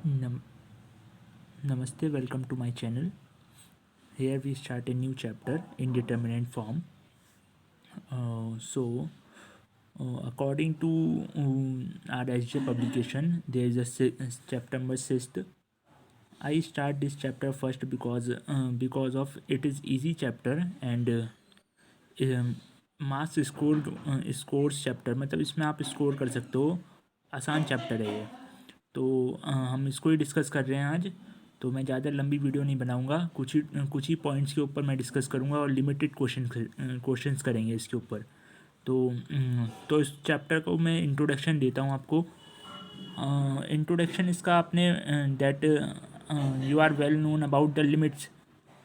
Nam- Namaste, welcome to my channel. Here we start a new chapter, indeterminate form. According to our SJ publication, there is a chapter number 6. I start this chapter first because of it is easy chapter and marks scores chapter मतलब इसमें आप score कर सकते हो, आसान chapter है ये। तो हम इसको ही डिस्कस कर रहे हैं आज। तो मैं ज़्यादा लंबी वीडियो नहीं बनाऊंगा, कुछ ही पॉइंट्स के ऊपर मैं डिस्कस करूंगा और लिमिटेड क्वेश्चंस करेंगे इसके ऊपर। तो इस चैप्टर को मैं इंट्रोडक्शन देता हूँ आपको। इंट्रोडक्शन इसका आपने that you are well known about the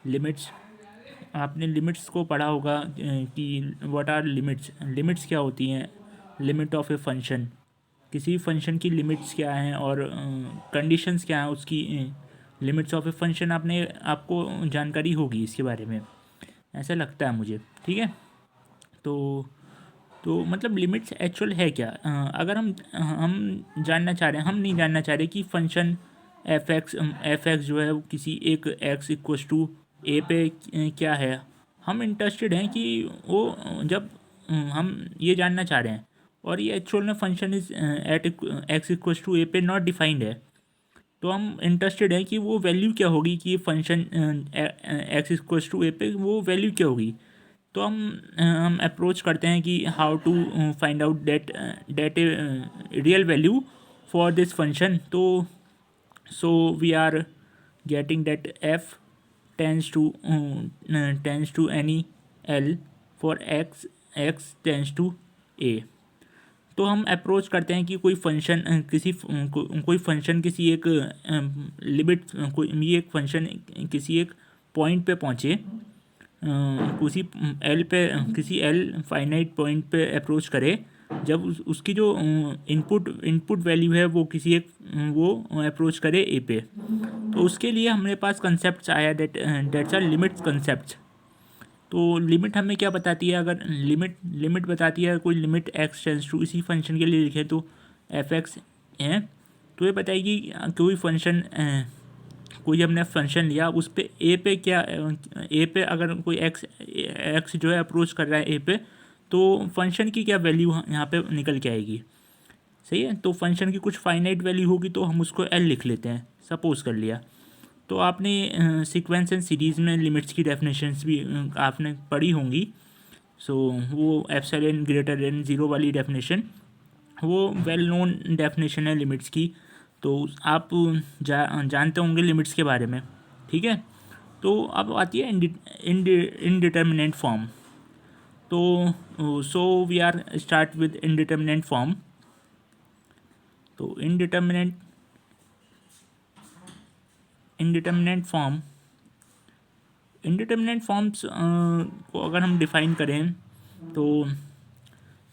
limits. आपने लिमिट्स को पढ़ा होगा कि व्हाट आर लिमिट्स क्या होती हैं। लिमिट ऑफ ए फंक्शन, किसी फंक्शन की लिमिट्स क्या हैं और कंडीशंस क्या हैं उसकी। लिमिट्स ऑफ ए फंक्शन आपको जानकारी होगी इसके बारे में, ऐसा लगता है मुझे। ठीक है, तो मतलब लिमिट्स एक्चुअल है क्या। अगर हम जानना चाह रहे हैं, हम नहीं जानना चाह रहे कि फंक्शन एफ एक्स जो है वो किसी एक एक्स इक्वस टू ए पे क्या है। हम इंटरेस्टेड हैं कि वो जब हम ये जानना चाह रहे हैं और ये एक्चुअल में function is at x equals to a पे नॉट डिफाइंड है, तो हम इंटरेस्टेड हैं कि वो वैल्यू क्या होगी कि function x equals to a पे वो वैल्यू क्या होगी। तो हम अप्रोच करते हैं कि how to find out that real value for this function. तो so we are getting that f tends to any l for x tends to a. तो हम अप्रोच करते हैं कि कोई फंक्शन कोई फंक्शन किसी एक लिमिट कोई एक फंक्शन किसी एक पॉइंट पे पहुँचे, किसी एल फाइनाइट पॉइंट पे अप्रोच करे। जब उसकी जो इनपुट वैल्यू है वो किसी एक वो अप्रोच करे ए पे, तो उसके लिए हमारे पास कंसेप्ट आया दैट्स आर लिमिट्स कंसेप्ट। तो लिमिट हमें क्या बताती है, अगर लिमिट बताती है कोई लिमिट एक्स टेंस टू, इसी फंक्शन के लिए लिखे तो एफ एक्स है, तो ये बताएगी कोई फंक्शन कोई हमने फंक्शन लिया उस पे ए पे क्या ए पे अगर कोई एक्स जो है अप्रोच कर रहा है ए पे, तो फंक्शन की क्या वैल्यू यहाँ पे निकल के आएगी। सही है, तो फंक्शन की कुछ फाइनाइट वैल्यू होगी तो हम उसको एल लिख लेते हैं, सपोज कर लिया। तो आपने सीक्वेंस एंड सीरीज़ में लिमिट्स की डेफिनेशंस भी आपने पढ़ी होंगी। सो वो एप्सिलॉन ग्रेटर देन ज़ीरो वाली डेफिनेशन वो वेल नोन डेफिनेशन है लिमिट्स की। तो आप जानते होंगे लिमिट्स के बारे में। ठीक है, तो अब आती है इनडिटर्मिनेंट फॉर्म। तो so we are start with indeterminate form. तो इनडिटर्मिनेंट फॉर्म्स को अगर हम डिफ़ाइन करें तो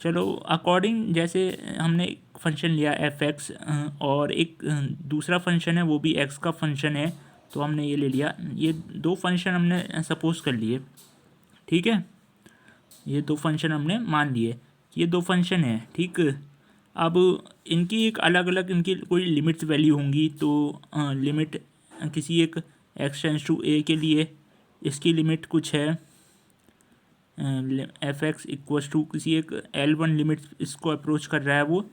चलो अकॉर्डिंग, जैसे हमने एक फंक्शन लिया एफ एक्स और एक दूसरा फंक्शन है वो भी एक्स का फंक्शन है, तो हमने ये ले लिया। ये दो फंक्शन हमने सपोज कर लिए। ठीक है, ये दो फंक्शन हमने मान लिए कि ये दो फंक्शन है। ठीक, अब इनकी एक अलग अलग इनकी कोई लिमिट्स वैल्यू होंगी। तो लिमिट किसी एक एक्स टेंस टू ए के लिए इसकी लिमिट कुछ है एफ एक्स इक्वस टू किसी एक L1 लिमिट इसको अप्रोच कर रहा है वो।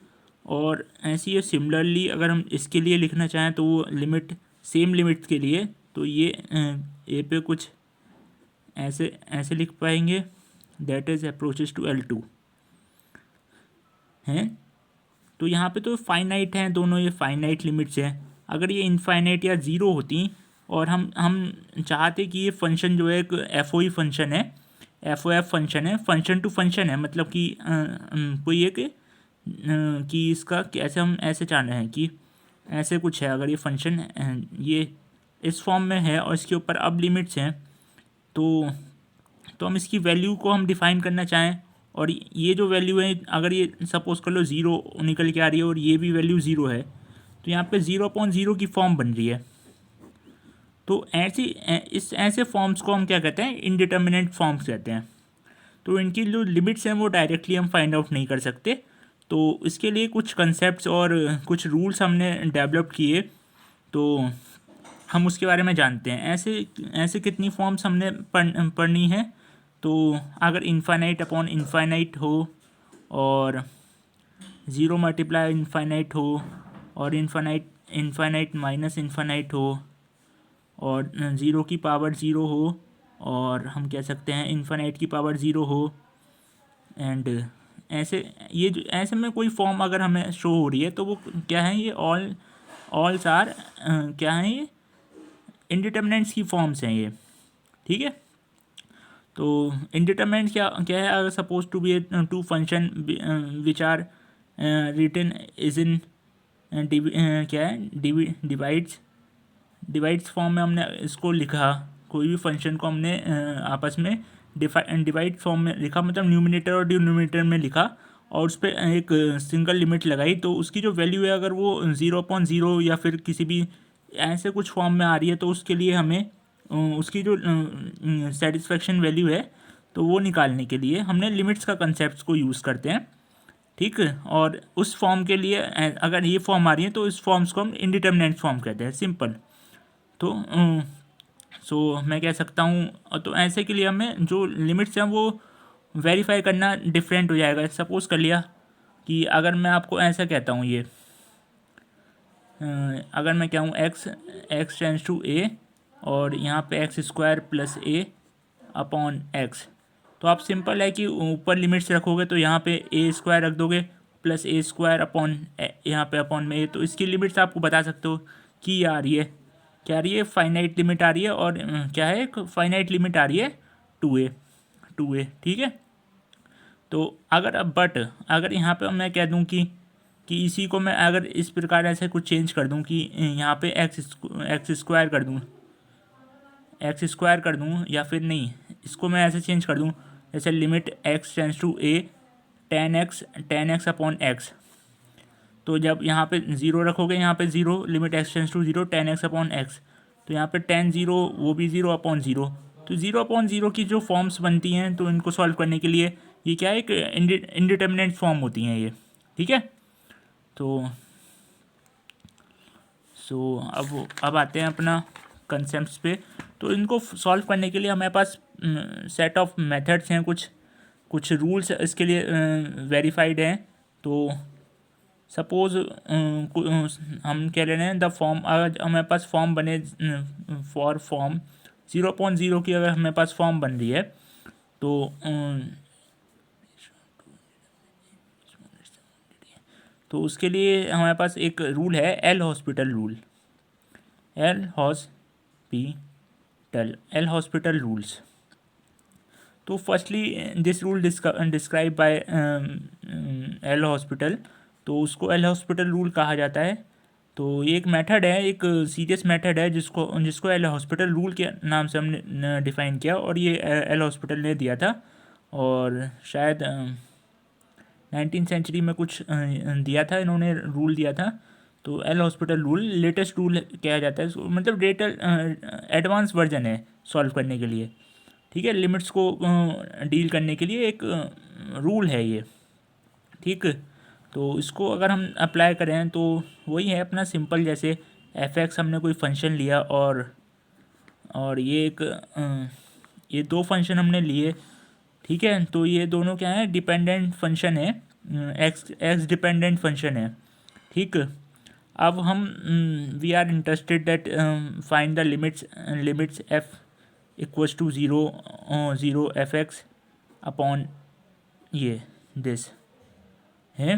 और ऐसी है सिमिलरली अगर हम इसके लिए लिखना चाहें तो वो लिमिट सेम लिमिट्स के लिए तो ये ए पे कुछ ऐसे ऐसे लिख पाएंगे that is approaches to L2 हैं। तो यहाँ पे तो फाइनाइट हैं दोनों, ये फाइनाइट लिमिट्स हैं। अगर ये इनफाइनाइट या ज़ीरो होती और हम चाहते कि ये फंक्शन जो है एक एफ ओ फंक्शन है, एफ ओ एफ फंक्शन है, फंक्शन टू फंक्शन है, मतलब कि कोई एक कि इसका कैसे हम ऐसे चाह रहे हैं कि ऐसे कुछ है। अगर ये फंक्शन ये इस फॉर्म में है और इसके ऊपर अब लिमिट्स हैं, तो हम इसकी वैल्यू को हम डिफ़ाइन करना चाहें और ये जो वैल्यू है अगर ये सपोज कर लो ज़ीरो निकल के आ रही है और ये भी वैल्यू ज़ीरो है, तो यहाँ पे 0/0 की फॉर्म बन रही है। तो ऐसे फॉर्म्स को हम क्या कहते हैं, इनडिटर्मिनेंट फॉर्म्स कहते हैं। तो इनकी जो लिमिट्स हैं वो डायरेक्टली हम फाइंड आउट नहीं कर सकते। तो इसके लिए कुछ कंसेप्ट्स और कुछ रूल्स हमने डेवलप किए। तो हम उसके बारे में जानते हैं। ऐसे ऐसे कितनी फॉर्म्स हमने पढ़नी है। तो अगर इनफाइनाइट अपॉन इनफाइनाइट हो और ज़ीरो मल्टीप्लाई इनफाइनाइट हो और इनफाइनाइट माइनस इनफाइनाइट हो और ज़ीरो की पावर ज़ीरो हो और हम कह सकते हैं इनफाइनाइट की पावर ज़ीरो हो एंड ऐसे ये जो ऐसे में कोई फॉर्म अगर हमें शो हो रही है तो वो क्या है, ये ऑल्स आर क्या है, ये इंडिटरमिनेंट्स की फॉर्म्स हैं ये। ठीक है, तो इंडिटरमिनेंट क्या क्या है, अगर suppose to be two function which are written is in क्या है डिवाइड्स फॉर्म में हमने इसको लिखा, कोई भी फंक्शन को हमने आपस में डिवाइड फॉर्म में लिखा, मतलब न्यूमिनेटर और डिनोमिनेटर में लिखा और उस पर एक सिंगल लिमिट लगाई, तो उसकी जो वैल्यू है अगर वो 0.0 या फिर किसी भी ऐसे कुछ फॉर्म में आ रही है तो उसके लिए हमें उसकी जो सेटिस्फेक्शन वैल्यू है तो वो निकालने के लिए हमने लिमिट्स का कंसेप्ट को यूज़ करते हैं। ठीक है, और उस फॉर्म के लिए अगर ये फॉर्म आ रही है तो इस फॉर्म्स को हम इंडिटरमिनेंट फॉर्म कहते हैं, सिंपल। तो सो मैं कह सकता हूँ, तो ऐसे के लिए हमें जो लिमिट्स हैं वो वेरीफाई करना डिफरेंट हो जाएगा। सपोज़ कर लिया कि अगर मैं आपको ऐसा कहता हूँ, ये अगर मैं कहूँ एक्स टेंस टू ए और यहाँ पे एक्स स्क्वायर प्लस ए अपॉन एक्स, तो आप सिंपल है कि ऊपर लिमिट्स रखोगे तो यहाँ पे ए स्क्वायर रख दोगे प्लस ए स्क्वायर अपॉन यहाँ पे अपॉन में ए, तो इसकी लिमिट्स आपको बता सकते हो कि ये आ रही है, क्या आ रही है, फाइनाइट लिमिट आ रही है और क्या है, फाइनाइट लिमिट आ रही है 2a। ठीक है, तो अगर अब बट अगर यहाँ पे मैं कह दूँ कि इसी को मैं अगर इस प्रकार ऐसे कुछ चेंज कर दूँ कि यहाँ पे एक्स स्क्वायर कर दूँ या फिर नहीं, इसको मैं ऐसे चेंज कर दूँ जैसे limit x tends to a ten x upon x, तो जब यहाँ पे ज़ीरो रखोगे, यहाँ पे zero limit x tends to zero ten x upon x, तो यहाँ पे टेन ज़ीरो वो भी ज़ीरो अपॉन ज़ीरो, तो ज़ीरो अपॉन ज़ीरो की जो फॉर्म्स बनती हैं तो इनको सॉल्व करने के लिए ये क्या है, एक इंडिटरमिनेंट फॉर्म होती हैं ये। ठीक है, तो अब आते हैं अपना कंसेप्ट्स पे। तो इनको सॉल्व करने के लिए हमारे पास सेट ऑफ मेथड्स हैं, कुछ रूल्स इसके लिए वेरीफाइड हैं। तो सपोज़ हम कह रहे हैं द फॉर्म, अगर हमारे पास फॉर्म बने फॉर फॉर्म 0.0 की अगर हमारे पास फॉर्म बन रही है तो उसके लिए हमारे पास एक रूल है एल हॉस्पिटल रूल्स। तो firstly this rule describe by L hospital, तो उसको एल हॉस्पिटल रूल कहा जाता है। तो ये एक मेथड है, एक सीरियस मेथड है जिसको एल हॉस्पिटल रूल के नाम से हमने डिफ़ाइन किया और ये एल हॉस्पिटल ने दिया था और शायद 19th सेंचुरी में कुछ दिया था, इन्होंने रूल दिया था। तो L hospital rule latest rule कहा जाता है, मतलब एडवांस वर्जन है सॉल्व करने के लिए। ठीक है, लिमिट्स को डील करने के लिए एक रूल है ये। ठीक, तो इसको अगर हम अप्लाई करें तो वही है अपना सिंपल, जैसे एफ एक्स हमने कोई फंक्शन लिया और ये दो फंक्शन हमने लिए। ठीक है, तो ये दोनों क्या है, डिपेंडेंट फंक्शन है, एक्स डिपेंडेंट फंक्शन है। ठीक, अब हम we are interested that find the limits f equals to zero f x upon ये दिस है।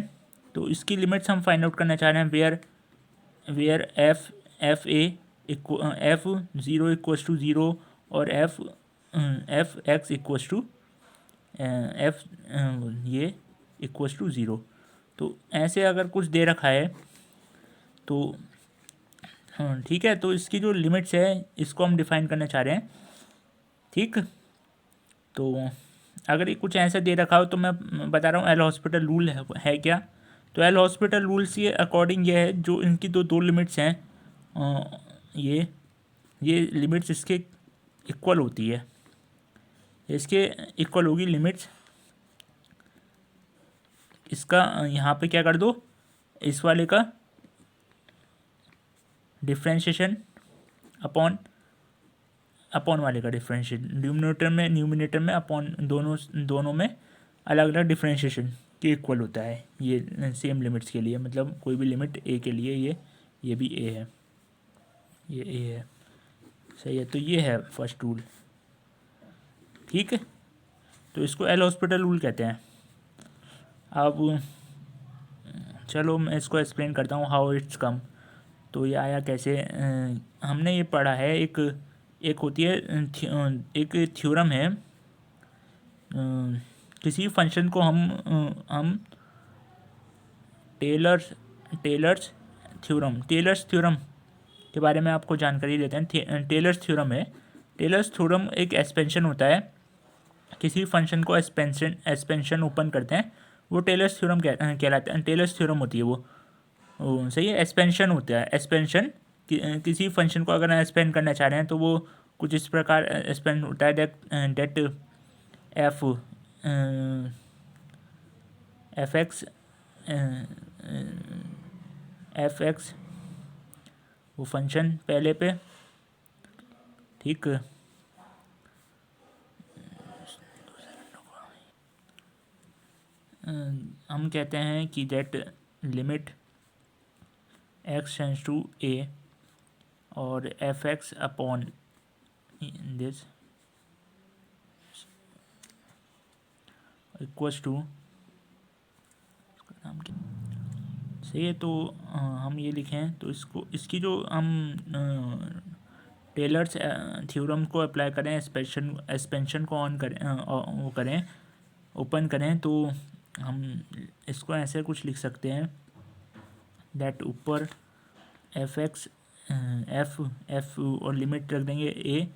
तो इसकी लिमिट्स हम फाइंड आउट करना चाह रहे हैं where f zero equals to zero और f x equals to f ये इक्वल्स टू ज़ीरो। तो ऐसे अगर कुछ दे रखा है तो हाँ ठीक है, तो इसकी जो लिमिट्स है इसको हम डिफ़ाइन करना चाह रहे हैं। ठीक, तो अगर ये कुछ ऐसा दे रखा हो तो मैं बता रहा हूँ एल हॉस्पिटल रूल है क्या। तो एल हॉस्पिटल रूल्स के अकॉर्डिंग ये है, जो इनकी दो लिमिट्स हैं ये लिमिट्स इसके इक्वल होती है, इसके इक्वल होगी लिमिट्स। इसका यहाँ पे क्या कर दो, इस वाले का डिफ्रेंशिएशन अपॉन अपॉन वाले का डिफ्रेंशिएशन, न्यूमिनेटर में अपॉन दोनों में अलग अलग डिफ्रेंशिएशन के इक्वल होता है। ये सेम लिमिट्स के लिए, मतलब कोई भी लिमिट ए के लिए ये भी ए है, ये ए है, सही है। तो ये है फर्स्ट रूल, ठीक है। तो इसको एल हॉस्पिटल रूल कहते हैं। अब चलो मैं इसको एक्सप्लेन करता हूँ हाउ इट्स कम। तो ये आया कैसे, हमने ये पढ़ा है, एक होती है एक थ्योरम है, किसी फंक्शन को हम टेलर्स थ्योरम के बारे में आपको जानकारी देते हैं। टेलर्स थ्योरम है, टेलर्स थ्योरम एक एक्सपेंशन होता है, किसी फंक्शन को एक्सपेंशन ओपन करते हैं, वो टेलर्स थ्योरम कहलाता है। टेलर्स थ्योरम होती है वो सही है। एक्सपेंशन होता है, एक्सपेंशन किसी फंक्शन को अगर एक्सपेंड करना चाह रहे हैं तो वो कुछ इस प्रकार एक्सपेंड होता है, डेट एफ एक्स वो फंक्शन पहले पे, ठीक। हम कहते हैं कि that limit x tends to a और f x upon this equals to, नाम क्या सही है। तो हम ये लिखें तो इसकी जो हम टेलर्स थ्योरम को अप्लाई करें, एक्सपेंशन को ऑन करें, वो करें, ओपन करें, तो हम इसको ऐसे कुछ लिख सकते हैं, दैट ऊपर एफ एक्स एफ और लिमिट रख देंगे ए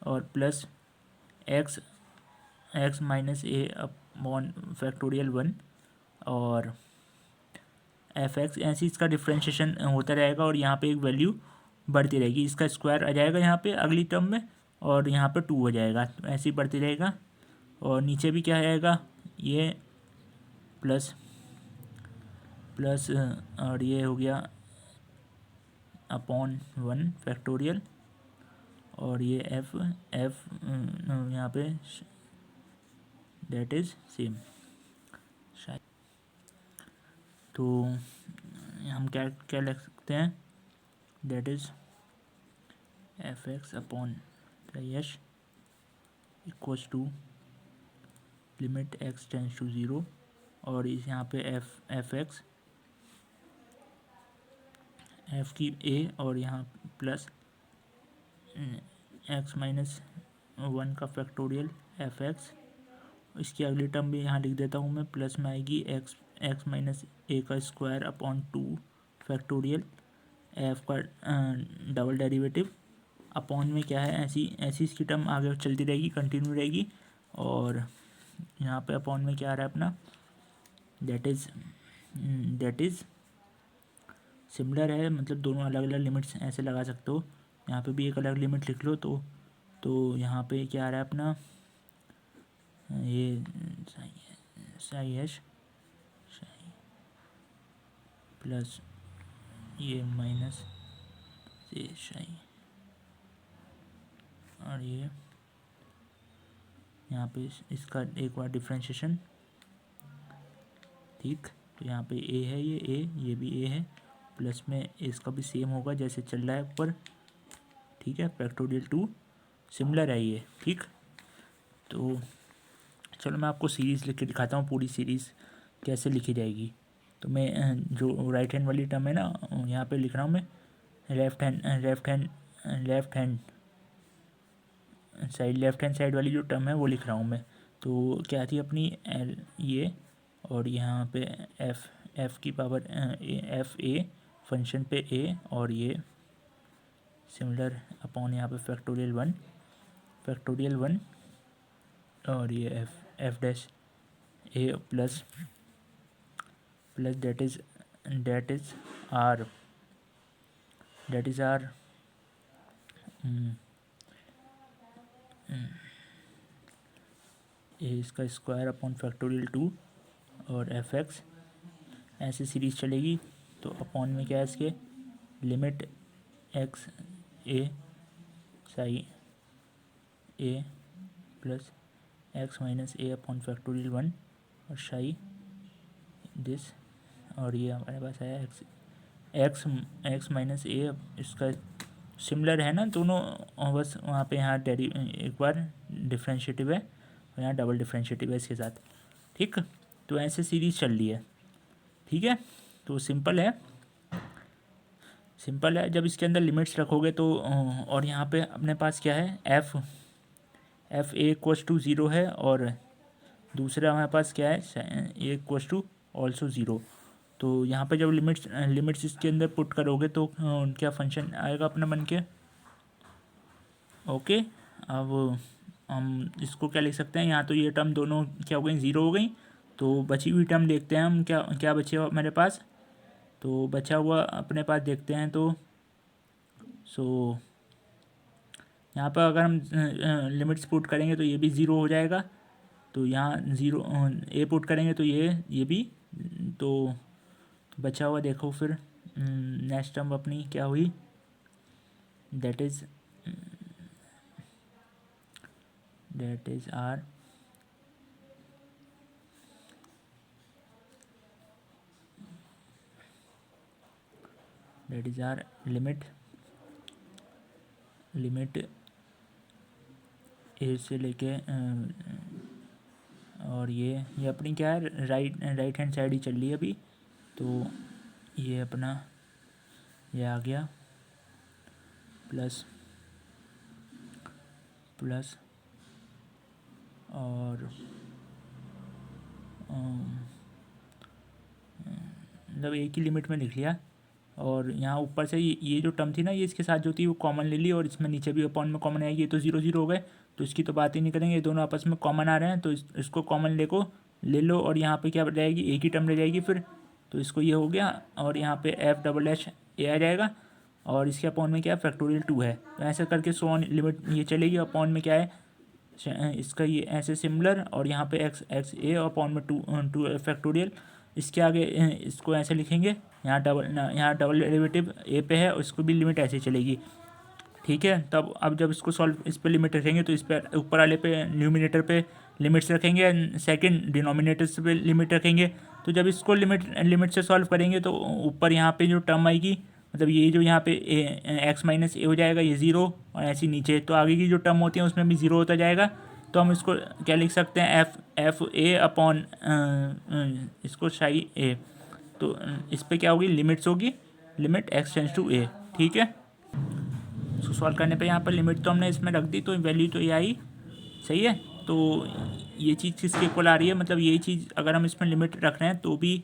और प्लस एक्स माइनस ए अपॉन फैक्टोरियल 1 और एफ एक्स, ऐसे इसका डिफ्रेंशिएशन होता रहेगा और यहाँ पे एक वैल्यू बढ़ती रहेगी, इसका स्क्वायर आ जाएगा यहाँ पे अगली टर्म में और यहाँ पे 2 हो जाएगा, तो ऐसे ही बढ़ती रहेगा। और नीचे भी क्या आएगा, ये प्लस और ये हो गया अपॉन 1 फैक्टोरियल और ये एफ यहाँ पे डेट इज़ सेम। तो हम क्या क्या लिख सकते हैं, that is f x upon h equals to limit x tends to 0 और इस यहाँ पे एफ की ए और यहाँ प्लस एक्स माइनस 1 का फैक्टोरियल एफ एक्स, इसकी अगली टर्म भी यहाँ लिख देता हूँ मैं, प्लस में आएगी एक्स माइनस ए का स्क्वायर अपॉन 2 फैक्टोरियल एफ का डबल डेरिवेटिव अपॉन में क्या है, ऐसी इसकी टर्म आगे चलती रहेगी, कंटिन्यू रहेगी। और यहाँ पे अपॉन में क्या आ रहा है अपना, डेट इज़ सिमिलर है, मतलब दोनों अलग अलग लिमिट्स ऐसे लगा सकते हो, यहाँ पे भी एक अलग लिमिट लिख लो। तो यहाँ पे क्या आ रहा है अपना, ये साई एच प्लस ये माइनस से साई और ये यहाँ पे इसका एक बार डिफ्रेंशिएशन, ठीक। तो यहाँ पे ए है, ये भी ए है, प्लस में इसका भी सेम होगा जैसे चल रहा है ऊपर, ठीक है। फैक्टोरियल 2 सिमिलर है ये, ठीक। तो चलो मैं आपको सीरीज़ लिख के दिखाता हूँ, पूरी सीरीज़ कैसे लिखी जाएगी। तो मैं जो राइट हैंड वाली टर्म है ना, यहाँ पे लिख रहा हूँ मैं, लेफ्ट हैंड साइड वाली जो टर्म है वो लिख रहा हूँ मैं। तो क्या थी अपनी एल ये और यहाँ पे एफ की पावर एफ ए फंक्शन पे ए और ये सिमिलर अपॉन यहाँ पे फैक्टोरियल 1 और ये f dash a plus that is r a इसका स्क्वायर अपॉन फैक्टोरियल 2 और एफ एक्स, ऐसे सीरीज चलेगी। तो अपॉन में क्या है इसके, लिमिट एक्स ए साई ए प्लस एक्स माइनस ए अपॉन फैक्टोरियल 1 और साई दिस, और ये हमारे पास आया एक्स एक्स एक्स माइनस ए, इसका सिमिलर है ना दोनों, और बस वहाँ पे यहाँ एक बार डिफ्रेंशिएटिव है और यहाँ डबल डिफ्रेंशिएटिव है इसके साथ। ठीक, तो ऐसे सीरीज चल रही है। ठीक है, तो सिंपल है, सिंपल है। जब इसके अंदर लिमिट्स रखोगे तो और यहाँ पे अपने पास क्या है, f a equals to zero है, और दूसरा हमारे पास क्या है, a equals to also zero. तो यहाँ पे जब लिमिट्स इसके अंदर पुट करोगे तो क्या फंक्शन आएगा अपना बन के। ओके, अब हम इसको क्या लिख सकते हैं, यहाँ तो ये टर्म दोनों क्या हो गई, ज़ीरो हो गई। तो बची हुई टर्म देखते हैं हम, क्या क्या बचे हुआ मेरे पास। तो बचा हुआ अपने पास देखते हैं, तो सो यहाँ पर अगर हम लिमिट्स पुट करेंगे तो ये भी ज़ीरो हो जाएगा। तो यहाँ ज़ीरो ए पुट करेंगे तो ये भी, तो बचा हुआ देखो फिर नेक्स्ट टर्म अपनी क्या हुई, दैट इज़ आर लिमिट ए से लेके और ये अपनी क्या है, राइट हैंड साइड ही चल रही है अभी। तो ये अपना ये आ गया प्लस और मतलब एक ही लिमिट में लिख लिया। और यहाँ ऊपर से ये जो टर्म थी ना, ये इसके साथ जो थी वो कॉमन ले ली, और इसमें नीचे भी अपॉन में कॉमन आएगी। ये तो ज़ीरो ज़ीरो हो गए, तो इसकी तो बात ही नहीं करेंगे, ये दोनों आपस में कॉमन आ रहे हैं, तो इसको कॉमन ले लो, और यहाँ पे क्या रहेगी, एक ही टर्म रह जाएगी फिर। तो इसको ये हो गया, और यहाँ पे एफ डबल डैश ए आ जाएगा, और इसके अपॉन में क्या है, फैक्टोरियल 2 है। तो ऐसे करके सो ऑन लिमिट ये चलेगी। अपॉन में क्या है इसका, ये ऐसे सिमिलर, और यहाँ पे एक्स ए और अपॉन में टू फैक्टोरियल। इसके आगे इसको ऐसे लिखेंगे, यहाँ डबल डेरिवेटिव ए पे है, और इसको भी लिमिट ऐसे चलेगी। ठीक है, तब अब जब इसको सॉल्व, इस पर लिमिट रखेंगे तो इस पर ऊपर वाले पे न्यूमिनेटर पे लिमिट्स रखेंगे, सेकंड डिनोमिनेटर्स पे लिमिट रखेंगे। तो जब इसको लिमिट से सॉल्व करेंगे तो ऊपर यहाँ पे जो टर्म आएगी, मतलब ये जो यहाँ पे एक्स माइनस ए हो जाएगा, ये ज़ीरो, और ऐसे नीचे तो आगे की जो टर्म होती है उसमें भी ज़ीरो होता जाएगा। तो हम इसको क्या लिख सकते हैं, एफ ए अपॉन इसको साई ए। तो इस पर क्या होगी, लिमिट्स होगी, लिमिट एक्स टेंस टू ए। ठीक है, इसको सॉल्व करने पे यहाँ पर लिमिट तो हमने इसमें रख दी, तो वैल्यू तो ये आई। सही है, तो ये चीज़ किसके इक्वल आ रही है, मतलब यही चीज़ अगर हम इसमें लिमिट रख रहे हैं तो भी,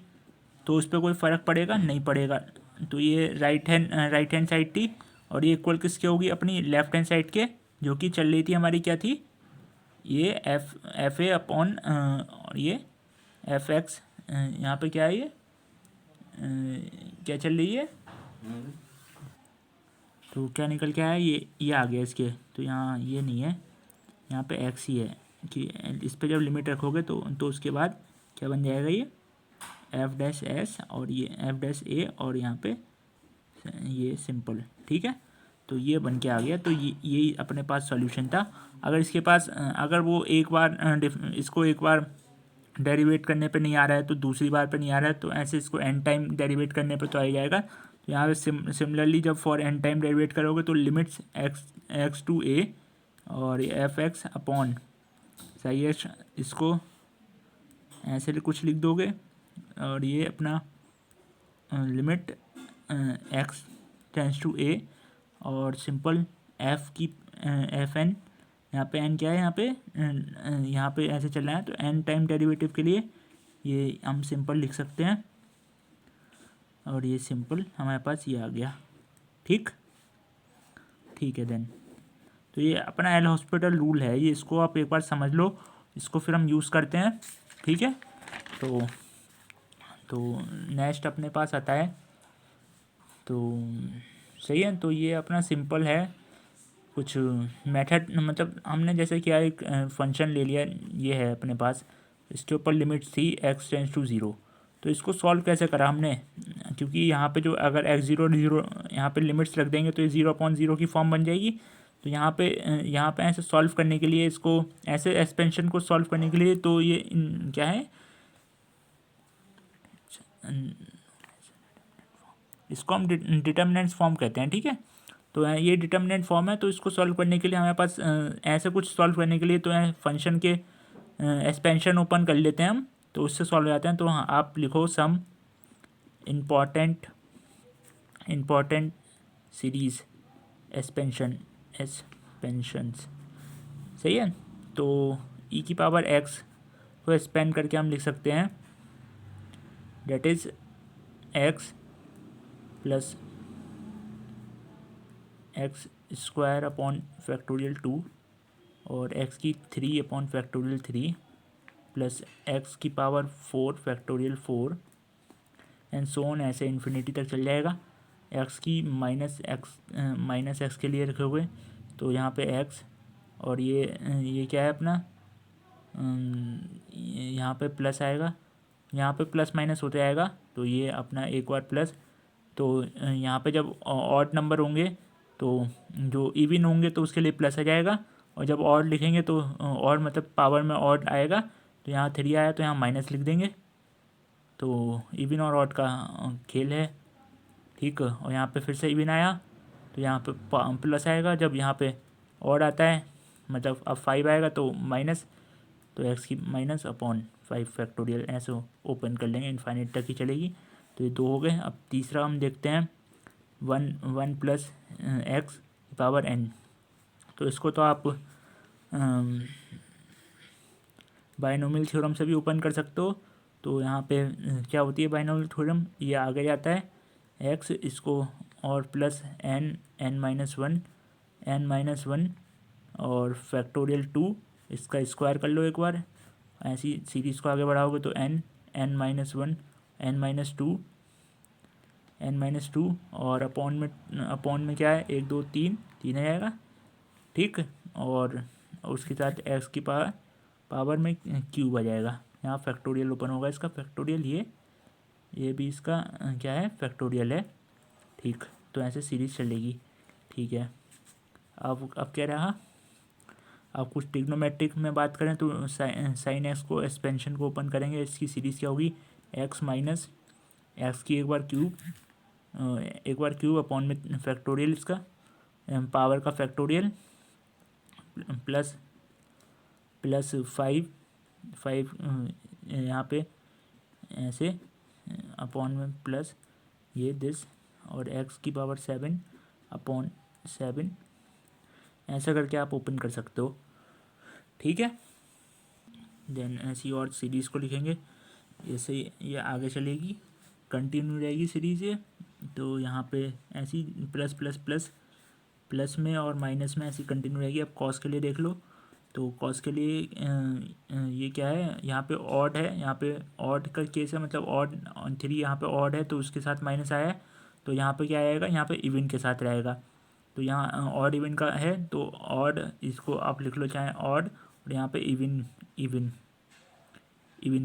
तो उस पर कोई फ़र्क पड़ेगा नहीं पड़ेगा। तो ये राइट हैंड साइड थी, और ये इक्वल किसके होगी, अपनी लेफ्ट हैंड साइड के, जो कि चल रही थी हमारी क्या थी, ये एफ ए अपॉन, और ये एफ एक्स, यहाँ पे क्या है, ये क्या चल रही है, तो क्या निकल के आया, ये आ गया इसके। तो यहाँ ये नहीं है, यहाँ पे एक्स ही है, कि इस पे जब लिमिट रखोगे तो उसके बाद क्या बन जाएगा, ये एफ डैश एस, और ये एफ डैश ए, और यहाँ पे ये सिंपल। ठीक है, तो ये बन के आ गया। तो यही अपने पास सॉल्यूशन था। अगर इसके पास अगर वो एक बार इसको एक बार डेरिवेट करने पे नहीं आ रहा है, तो दूसरी बार पे नहीं आ रहा है, तो ऐसे इसको एन टाइम डेरिवेट करने पे तो आ ही जाएगा। तो यहाँ पे सिमिलरली जब फॉर एन टाइम डेरिवेट करोगे तो लिमिट्स एक्स टू ए और एफ एक्स अपॉन सही है, इसको ऐसे कुछ लिख दोगे, और ये अपना limit x tends to a, और सिंपल एफ की एफ एन, यहाँ पे एन क्या है, यहाँ पे ऐसे चल रहा है, तो एन टाइम डेरिवेटिव के लिए ये हम सिंपल लिख सकते हैं, और ये सिंपल हमारे पास ये आ गया। ठीक है देन, तो ये अपना एल हॉस्पिटल रूल है, ये इसको आप एक बार समझ लो, इसको फिर हम यूज़ करते हैं। ठीक है, तो नेक्स्ट अपने पास आता है, तो सही है, तो ये अपना सिंपल है कुछ मेथड, मतलब हमने जैसे क्या एक फंक्शन ले लिया, ये है अपने पास, इसके ऊपर लिमिट थी एक्स टेंस टू ज़ीरो, तो इसको सॉल्व कैसे करा हमने, क्योंकि यहाँ पे जो अगर x0 0 यहाँ पे लिमिट्स रख देंगे तो ये 0/0 की फॉर्म बन जाएगी। तो यहाँ पे ऐसे सॉल्व करने के लिए, इसको ऐसे एक्सपेंशन को सॉल्व करने के लिए, तो ये क्या है, इसको हम डिटर्मिनेंट्स फॉर्म कहते हैं, ठीक है। तो ये डिटर्मिनेंट फॉर्म है। तो इसको सॉल्व करने के लिए हमारे पास ऐसे कुछ सॉल्व करने के लिए तो फंक्शन के एक्सपेंशन ओपन कर लेते हैं हम, तो उससे सॉल्व हो जाते हैं। तो हाँ, आप लिखो सम इम्पॉर्टेंट सीरीज एक्सपेंशंस, सही है। तो e की पावर x को एक्सपेंड करके हम लिख सकते हैं, that is x plus x square upon factorial 2 और x की 3 अपॉन फैक्टोरियल 3 प्लस x की power 4 factorial 4 and so on, ऐसे इन्फिनिटी तक चल जाएगा। x की माइनस एक्स के लिए रखे हुए, तो यहाँ पे x और ये क्या है अपना, यहाँ पे प्लस आएगा, यहाँ पे प्लस माइनस होते आएगा। तो ये अपना एक बार प्लस, तो यहाँ पे जब ऑड नंबर होंगे तो जो इवन होंगे तो उसके लिए प्लस आ जाएगा, और जब ऑड लिखेंगे तो और मतलब पावर में ऑड आएगा, तो यहाँ 3 आया तो यहाँ माइनस लिख देंगे। तो इवन और ऑड का खेल है, ठीक। और यहाँ पे फिर से इवन आया तो यहाँ पे प्लस आएगा, जब यहाँ पे ऑड आता है मतलब अब 5 आएगा तो माइनस, तो एक्स की माइनस अपॉन 5 फैक्टोरियल, ऐसे ओपन कर लेंगे, इनफाइनाइट तक ही चलेगी। तो ये 2 हो गए। अब तीसरा हम देखते हैं, 1 प्लस एक्स पावर n। तो इसको तो आप बाइनोमियल थ्योरम से भी ओपन कर सकते हो। तो यहाँ पे क्या होती है बाइनोमियल थ्योरम, ये आगे जाता है x, इसको और प्लस n-1 और फैक्टोरियल 2, इसका स्क्वायर कर लो एक बार, ऐसी सीरीज़ को आगे बढ़ाओगे तो n-1 n-2 और अपॉन में क्या है 1 2 3 आ जाएगा, ठीक। और उसके साथ x की पावर में क्यूब आ जाएगा। यहाँ फैक्टोरियल ओपन होगा, इसका फैक्टोरियल, ये भी इसका क्या है, फैक्टोरियल है, ठीक। तो ऐसे सीरीज चलेगी, ठीक है। अब क्या रहा, अब कुछ ट्रिग्नोमेट्रिक में बात करें तो साइन एक्स को एक्सपेंशन को ओपन करेंगे, इसकी सीरीज़ क्या होगी, एक्स माइनस एक्स की एक बार क्यूब अपॉन में फैक्टोरियल, इसका पावर का फैक्टोरियल प्लस 5 यहाँ पे ऐसे अपॉन में प्लस ये दिस, और एक्स की पावर 7 अपॉन 7, ऐसा करके आप ओपन कर सकते हो, ठीक है। देन ऐसी और सीरीज़ को लिखेंगे, ऐसे ये आगे चलेगी, कंटिन्यू रहेगी सीरीज़ ये। तो यहाँ पे ऐसी प्लस प्लस प्लस प्लस में और माइनस में ऐसी कंटिन्यू रहेगी। अब कॉस के लिए देख लो, तो कॉस के लिए ये क्या है, यहाँ पे ऑड है, यहाँ पे ऑड का केस है, मतलब ऑड 3 यहाँ पे ऑड है तो उसके साथ माइनस आया है, तो यहाँ पे क्या आएगा, यहाँ पे इवन के साथ रहेगा। तो यहाँ ऑड इवन का है तो ऑड, इसको आप लिख लो चाहे ऑड, और यहाँ पे इवन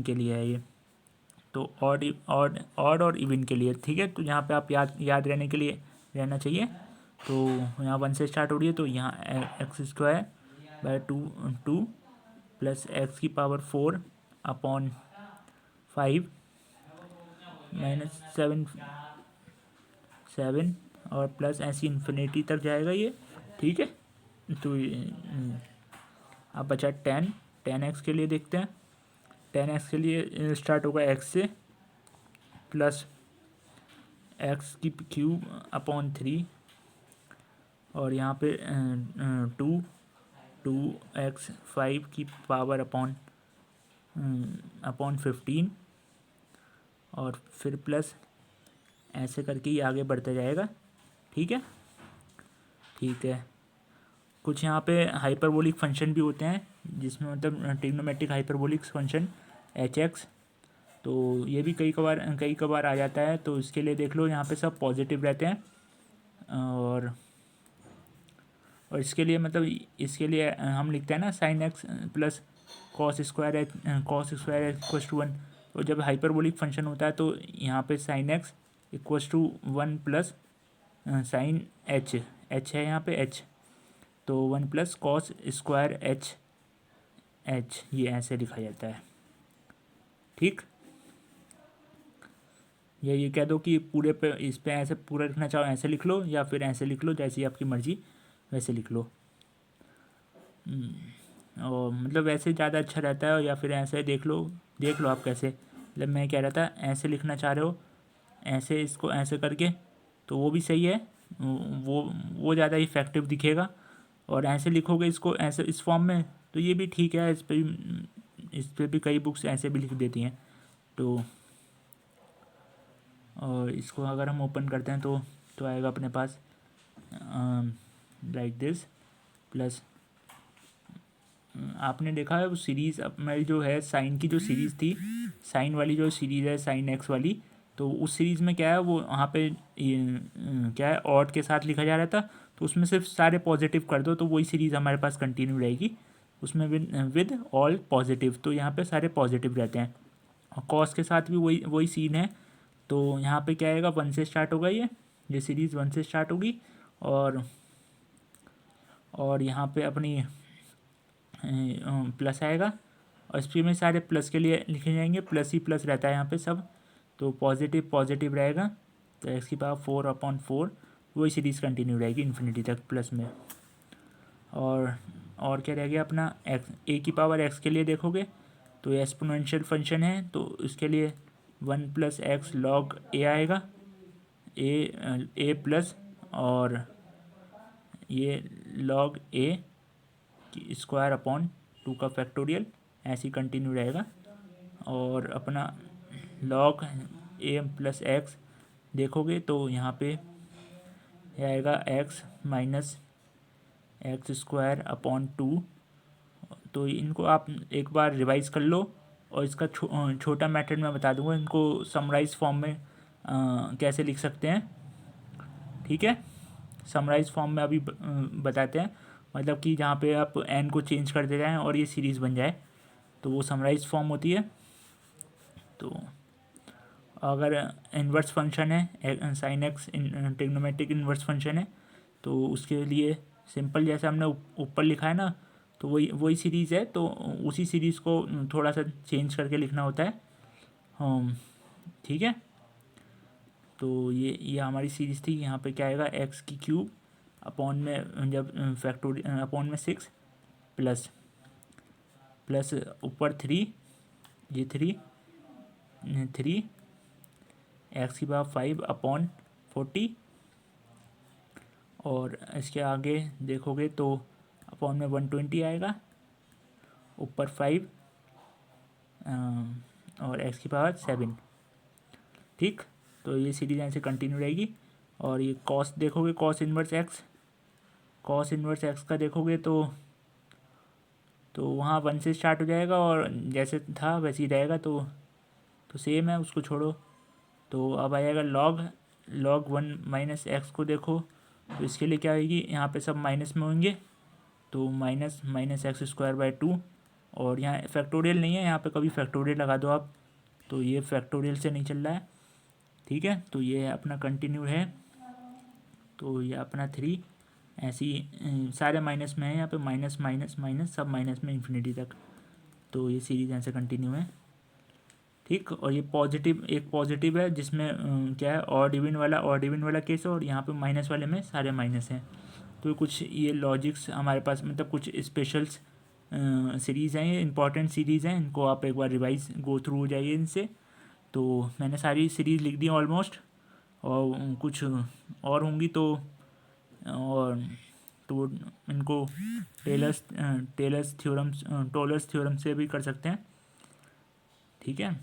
के लिए है ये, तो ऑड और इवन के लिए, ठीक है। तो यहाँ पे आप याद रहने के लिए रहना चाहिए। तो यहाँ 1 से स्टार्ट हो रही है, तो यहाँ x square by 2 plus x की पावर 4 अपॉन 5 माइनस 7 और प्लस ऐसी इन्फिनिटी तक जाएगा ये, ठीक है। तो अब बचा 10 एक्स के लिए देखते हैं। 10 एक्स के लिए स्टार्ट होगा एक्स से, प्लस एक्स की क्यूब अपॉन 3 और यहाँ पे 2x 5 की पावर अपॉन 15 और फिर प्लस, ऐसे करके ये आगे बढ़ता जाएगा, ठीक है। कुछ यहाँ पे हाइपरबोलिक फंक्शन भी होते हैं, जिसमें मतलब ट्रिग्नोमेट्रिक हाइपरबोलिक फंक्शन hx, तो ये भी कई कबार आ जाता है। तो इसके लिए देख लो, यहाँ पे सब पॉजिटिव रहते हैं, और इसके लिए मतलब इसके लिए हम लिखते हैं ना sine x plus cos square x equals to 1। तो जब हाइपरबोलिक फंक्शन होता है तो यहाँ पे sine x equals to 1 plus sine h, h है यहाँ पे एच, तो 1 plus cos square h, h ये ऐसे लिखा जाता है। ठीक, ये कह दो कि पूरे पे इस पे ऐसे पूरा लिखना चाहो ऐसे लिख लो, या फिर ऐसे लिख लो, जैसी आपकी मर्जी वैसे लिख लो। और मतलब वैसे ज़्यादा अच्छा रहता है, या फिर ऐसे देख लो आप कैसे, मतलब मैं कह रहा था ऐसे लिखना चाह रहे हो, ऐसे इसको ऐसे करके, तो वो भी सही है, वो ज़्यादा इफेक्टिव दिखेगा। और ऐसे लिखोगे इसको ऐसे इस फॉर्म में, तो ये भी ठीक है, इस पर भी कई बुक्स ऐसे भी लिख देती हैं। तो और इसको अगर हम ओपन करते हैं तो आएगा अपने पास लाइक दिस प्लस, आपने देखा है वो सीरीज़ मेरी जो है साइन की जो सीरीज़ थी, साइन वाली जो सीरीज़ है साइन एक्स वाली, तो उस सीरीज़ में क्या है वो वहाँ पे क्या है ऑड के साथ लिखा जा रहा था, तो उसमें सिर्फ सारे पॉजिटिव कर दो तो वही सीरीज़ हमारे पास कंटिन्यू रहेगी, उसमें विद ऑल पॉजिटिव, तो यहाँ पे सारे पॉजिटिव रहते हैं। और कॉस के साथ भी वही सीन है, तो यहाँ पे क्या आएगा 1 से स्टार्ट होगा, ये सीरीज़ 1 से स्टार्ट होगी, और यहाँ पे अपनी प्लस आएगा, और इस में सारे प्लस के लिए लिखे जाएंगे, प्लस ही प्लस रहता है यहाँ पे सब, तो पॉजिटिव पॉजिटिव रहेगा, तो एक्स की पावर 4/4 वही सीरीज़ कंटिन्यू रहेगी इन्फिनिटी तक प्लस में। और क्या रह गया अपना एक्स, ए की पावर एक्स के लिए देखोगे तो एक्सपोनेंशियल फंक्शन है, तो इसके लिए 1 प्लस एक्स लॉग ए आएगा, ए प्लस, और ये लॉग ए स्क्वायर अपॉन 2 का फैक्टोरियल ऐसे ही कंटिन्यू रहेगा। और अपना लॉग ए प्लस एक्स देखोगे तो यहाँ पे आएगा x minus x square upon 2, तो इनको आप एक बार रिवाइज कर लो, और इसका छोटा मेथड मैं बता दूंगा, इनको समराइज फॉर्म में कैसे लिख सकते हैं। ठीक है, समराइज फॉर्म में अभी बताते हैं, मतलब कि जहाँ पे आप एन को चेंज करते जाएं और ये सीरीज़ बन जाए, तो वो समराइज फॉर्म होती है। तो अगर इन्वर्स फंक्शन है sine x trigonometric inverse function है, तो उसके लिए सिंपल जैसे हमने ऊपर लिखा है ना, तो वही सीरीज़ है, तो उसी सीरीज़ को थोड़ा सा चेंज करके लिखना होता है। ठीक है, तो ये हमारी सीरीज़ थी। यहाँ पे क्या आएगा एक्स की क्यूब अपॉन में जब फैक्टोरियल अपॉन में 6 प्लस ऊपर 3, ये 3 एक्स की पावर 5/40, और इसके आगे देखोगे तो अपॉन में 120 आएगा, ऊपर 5 और एक्स की पावर 7। ठीक, तो ये सीरीज ऐसे कंटिन्यू रहेगी। और ये कॉस देखोगे, कॉस इन्वर्स एक्स का देखोगे तो वहाँ 1 से स्टार्ट हो जाएगा, और जैसे था वैसे ही रहेगा, तो सेम है, उसको छोड़ो। तो अब आएगा लॉग 1 माइनस एक्स को देखो, तो इसके लिए क्या होगी, यहाँ पे सब माइनस में होंगे, तो माइनस एक्स स्क्वायर बाई 2, और यहाँ फैक्टोरियल नहीं है, यहाँ पे कभी फैक्टोरियल लगा दो आप, तो ये फैक्टोरियल से नहीं चल रहा है। ठीक है, तो ये अपना कंटिन्यू है, तो ये अपना 3 ऐसी सारे माइनस में है, यहाँ पे माइनस माइनस माइनस सब माइनस में इन्फिनिटी तक, तो ये सीरीज़ ऐसे कंटिन्यू है। ठीक, और ये एक पॉजिटिव है जिसमें क्या है ऑड इवन वाला केस है, और यहाँ पे माइनस वाले में सारे माइनस हैं। तो कुछ ये लॉजिक्स हमारे पास, मतलब कुछ स्पेशल्स सीरीज़ हैं, ये इंपॉर्टेंट सीरीज़ हैं, इनको आप एक बार रिवाइज गो थ्रू हो जाइए इनसे। तो मैंने सारी सीरीज़ लिख दी ऑलमोस्ट, और कुछ और होंगी और तो इनको टेलर्स थ्योरम से भी कर सकते हैं। ठीक है,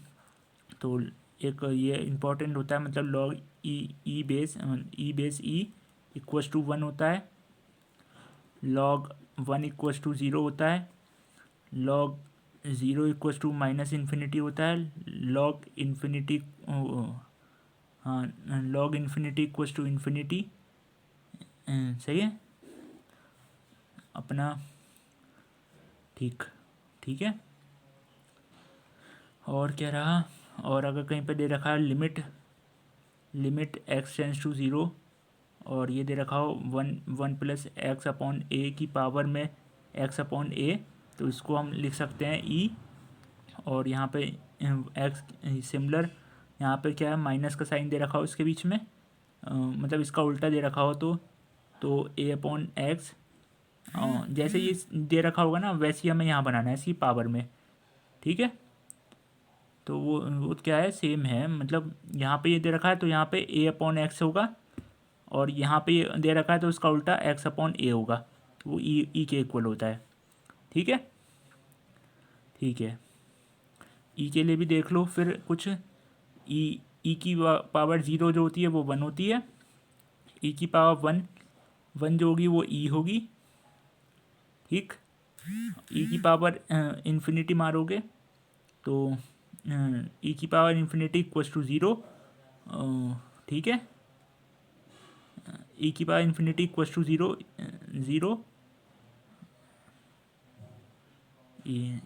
तो एक ये इम्पॉर्टेंट होता है, मतलब log e base e equals to 1 होता है, लॉग 1 इक्वल्स टू 0 होता है, log 0 equals to minus infinity होता है, log infinity equals to infinity. सही है अपना। ठीक है, और क्या रहा, और अगर कहीं पे दे रखा है limit x tends to zero, और ये दे रखा हो one plus x upon a की पावर में एक्स अपॉन ए, तो इसको हम लिख सकते हैं ई। और यहाँ पे एक्स सिमिलर, यहाँ पे क्या है, माइनस का साइन दे रखा हो इसके बीच में, मतलब इसका उल्टा दे रखा हो तो ए अपॉन एक्स, जैसे ये दे रखा होगा ना वैसे ही हमें यहाँ बनाना है इसकी पावर में, ठीक है। तो वो क्या है, सेम है, मतलब यहाँ पे ये दे रखा है तो यहाँ पे ए अपॉन एक्स होगा, और यहाँ पे ये दे रखा है तो उसका उल्टा एक्स अपॉन ए होगा, तो वो ई के इक्वल होता है, ठीक है। ठीक है, ई के लिए भी देख लो फिर कुछ। ई की पावर ज़ीरो जो होती है वो वन होती है, ई की पावर वन जो होगी वो ई होगी, ठीक। ई की पावर इन्फिनिटी मारोगे तो ई की power infinity equals to zero, ठीक है। ई की power infinity equals to zero,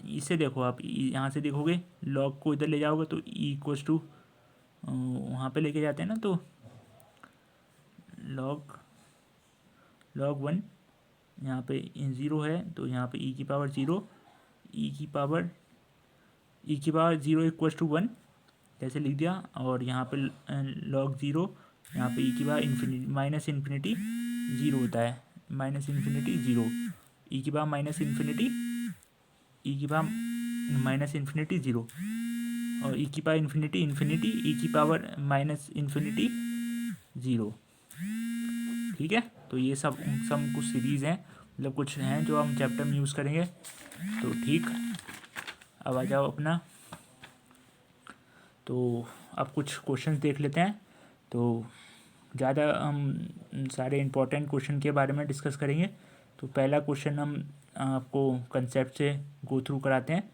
इसे देखो आप, यहाँ से देखोगे लॉग को इधर ले जाओगे तो ई इक्वल्स टू वहाँ पे लेके जाते हैं ना, तो लॉग वन, यहाँ पे ज़ीरो है तो यहाँ पे ई की पावर ज़ीरो, ई की power zero equals to one जैसे लिख दिया, और यहाँ पे लॉग ज़ीरो, यहाँ पे ई की पावर माइनस इन्फिनिटी ज़ीरो होता है, माइनस इन्फिनिटी ज़ीरो, ई की पावर माइनस इन्फिनिटी, ई की पावर माइनस इन्फिनिटी ज़ीरो, और ई की पावर इन्फिनिटी ई की पावर माइनस इन्फिनिटी ज़ीरो, ठीक है। तो ये सब कुछ सीरीज़ हैं, मतलब कुछ हैं जो हम चैप्टर में यूज़ करेंगे, तो ठीक। अब आ जाओ अपना, तो अब कुछ क्वेश्चंस देख लेते हैं। तो ज़्यादा हम सारे इम्पोर्टेंट क्वेश्चन के बारे में डिस्कस करेंगे। तो पहला क्वेश्चन हम आपको कंसेप्ट से गो थ्रू कराते हैं।